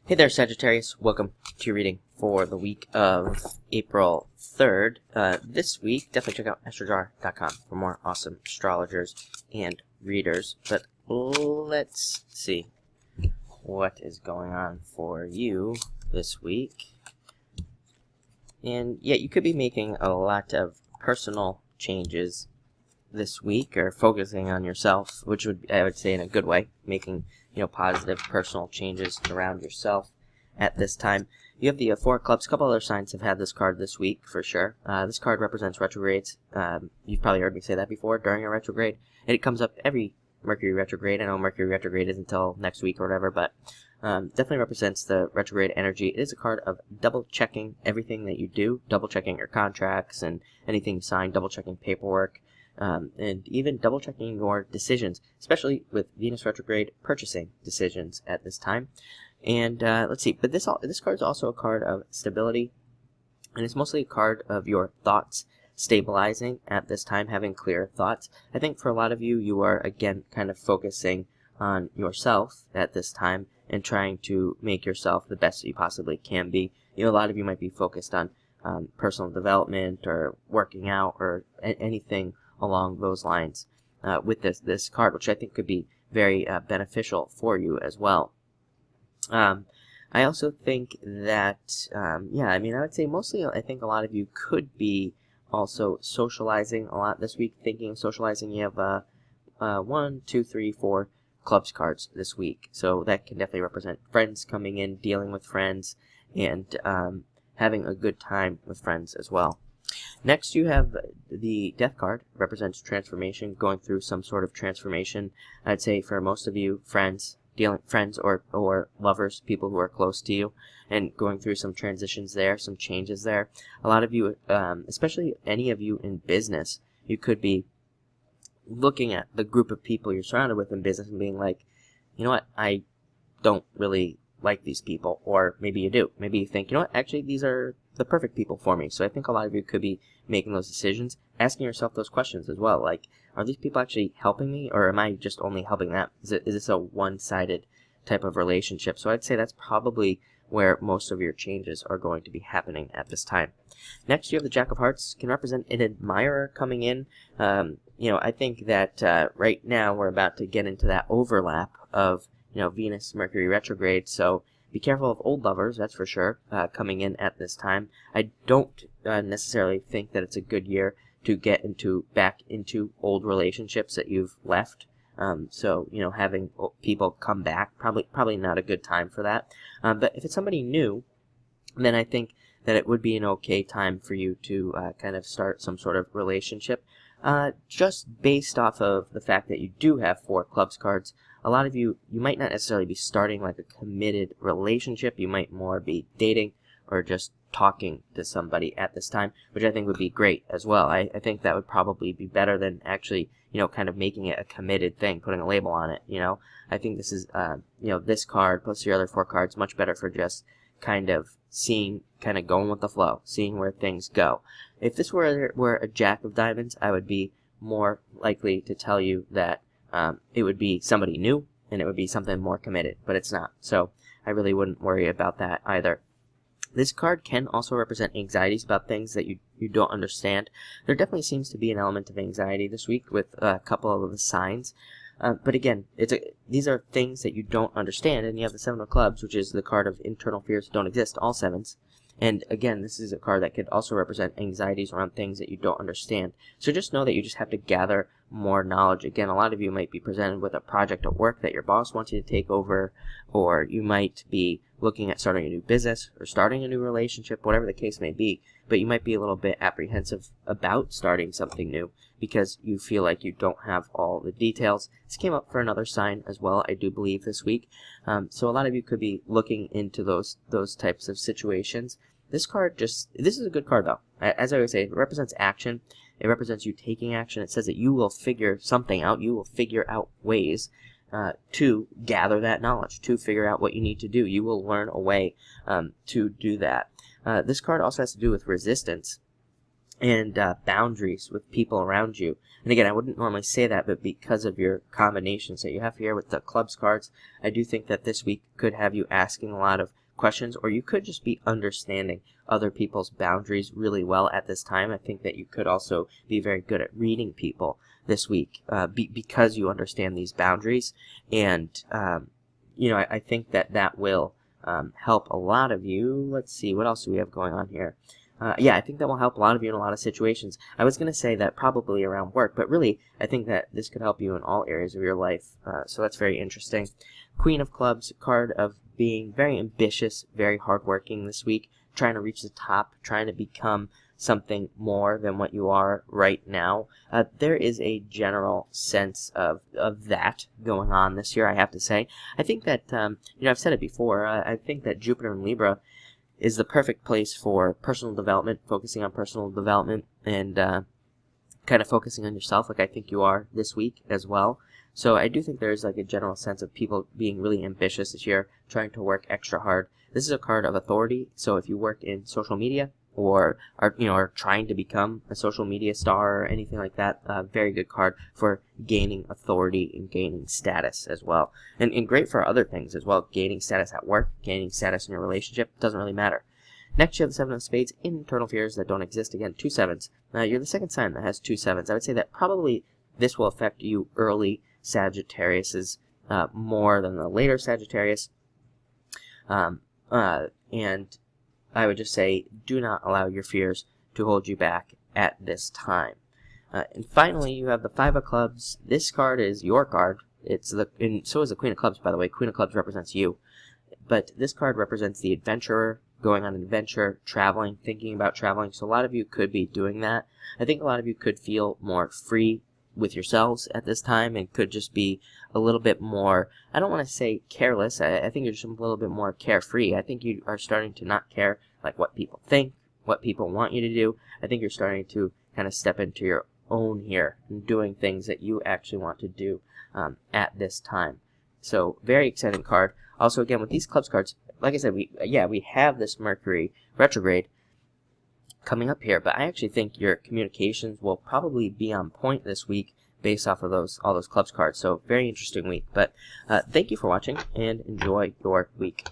Hey there, Sagittarius. Welcome to your reading for the week of April 3rd. This week, definitely check out astrojar.com for more awesome astrologers and readers. But let's see what is going on for you this week. And yeah, you could be making a lot of personal changes this week, or focusing on yourself, which I would say in a good way, making positive personal changes around yourself at this time. You have the Four of Clubs. A couple other signs have had this card this week for sure. This card represents retrogrades. You've probably heard me say that before, during a retrograde. And it comes up every Mercury retrograde. I know Mercury retrograde isn't until next week or whatever, but definitely represents the retrograde energy. It is a card of double checking everything that you do, double checking your contracts and anything you sign, double checking paperwork. And even double checking your decisions, especially with Venus retrograde, purchasing decisions at this time. And let's see, but this card is also a card of stability, and it's mostly a card of your thoughts stabilizing at this time, having clear thoughts. I think for a lot of you, you are again kind of focusing on yourself at this time and trying to make yourself the best that you possibly can be. A lot of you might be focused on personal development or working out or anything along those lines with this card, which I think could be very beneficial for you as well. I also think that, I would say mostly I think a lot of you could be also socializing a lot this week, thinking of socializing. You have 1, 2, 3, 4 clubs cards this week, so that can definitely represent friends coming in, dealing with friends, and having a good time with friends as well. Next, you have the Death card, represents transformation, going through some sort of transformation. I'd say for most of you, friends or lovers, people who are close to you, and going through some transitions there, some changes there. A lot of you, especially any of you in business, you could be looking at the group of people you're surrounded with in business and being like, you know what, I don't really like these people. Or maybe you do. Maybe you think, you know what, actually these are the perfect people for me. So I think a lot of you could be making those decisions, asking yourself those questions as well. Like, are these people actually helping me, or am I just only helping them? Is this a one-sided type of relationship? So I'd say that's probably where most of your changes are going to be happening at this time. Next, you have the Jack of Hearts. Can represent an admirer coming in. I think that right now we're about to get into that overlap of Venus, Mercury retrograde, so be careful of old lovers, that's for sure, coming in at this time. I don't necessarily think that it's a good year to get back into old relationships that you've left. So having people come back, probably not a good time for that. But if it's somebody new, then I think that it would be an okay time for you to kind of start some sort of relationship. Just based off of the fact that you do have 4 clubs cards, a lot of you might not necessarily be starting like a committed relationship. You might more be dating or just talking to somebody at this time, which I think would be great as well. I think that would probably be better than actually, kind of making it a committed thing, putting a label on it. I think this is, this card plus your other 4 cards much better for just kind of going with the flow, seeing where things go. If this were a Jack of Diamonds, I would be more likely to tell you that it would be somebody new and it would be something more committed, but it's not. So I really wouldn't worry about that either. This card can also represent anxieties about things that you don't understand. There definitely seems to be an element of anxiety this week with a couple of the signs. But again, these are things that you don't understand, and you have the 7 of Clubs, which is the card of internal fears that don't exist, all 7s. And again, this is a card that could also represent anxieties around things that you don't understand. So just know that you just have to gather more knowledge. Again, a lot of you might be presented with a project at work that your boss wants you to take over, or you might be looking at starting a new business or starting a new relationship, whatever the case may be. But you might be a little bit apprehensive about starting something new because you feel like you don't have all the details. This came up for another sign as well, I do believe, this week. So a lot of you could be looking into those types of situations. This is a good card though. As I always say, it represents action. It represents you taking action. It says that you will figure something out. You will figure out ways to gather that knowledge, to figure out what you need to do. You will learn a way to do that. This card also has to do with resistance. and boundaries with people around you. And again, I wouldn't normally say that, but because of your combinations that you have here with the clubs cards, I do think that this week could have you asking a lot of questions, or you could just be understanding other people's boundaries really well at this time. I think that you could also be very good at reading people this week because you understand these boundaries. And, I think that that will help a lot of you. Let's see, what else do we have going on here? I think that will help a lot of you in a lot of situations. I was going to say that probably around work, but really, I think that this could help you in all areas of your life. So that's very interesting. Queen of Clubs, card of being very ambitious, very hardworking this week, trying to reach the top, trying to become something more than what you are right now. There is a general sense of that going on this year, I have to say. I think that, I've said it before, I think that Jupiter in Libra is the perfect place for personal development, focusing on personal development, and kind of focusing on yourself, like I think you are this week as well. So I do think there's like a general sense of people being really ambitious this year, trying to work extra hard. This is a card of authority, so if you work in social media or are trying to become a social media star or anything like that, very good card for gaining authority and gaining status as well. And great for other things as well, gaining status at work, gaining status in your relationship, doesn't really matter. Next, you have the Seven of Spades, internal fears that don't exist. Again, 2 sevens. You're the second sign that has 2 sevens. I would say that probably this will affect you early Sagittariuses more than the later Sagittarius. And I would just say, do not allow your fears to hold you back at this time. And finally, you have the Five of Clubs. This card is your card. And so is the Queen of Clubs, by the way. Queen of Clubs represents you. But this card represents the adventurer, going on an adventure, traveling, thinking about traveling. So a lot of you could be doing that. I think a lot of you could feel more free with yourselves at this time and could just be a little bit more, I don't want to say careless, I think you're just a little bit more carefree. I think you are starting to not care like what people think, what people want you to do. I think you're starting to kind of step into your own here and doing things that you actually want to do at this time. So very exciting card. Also, again, with these clubs cards, like I said, we have this Mercury retrograde coming up here, but I actually think your communications will probably be on point this week based off of all those clubs cards. So very interesting week. But thank you for watching and enjoy your week.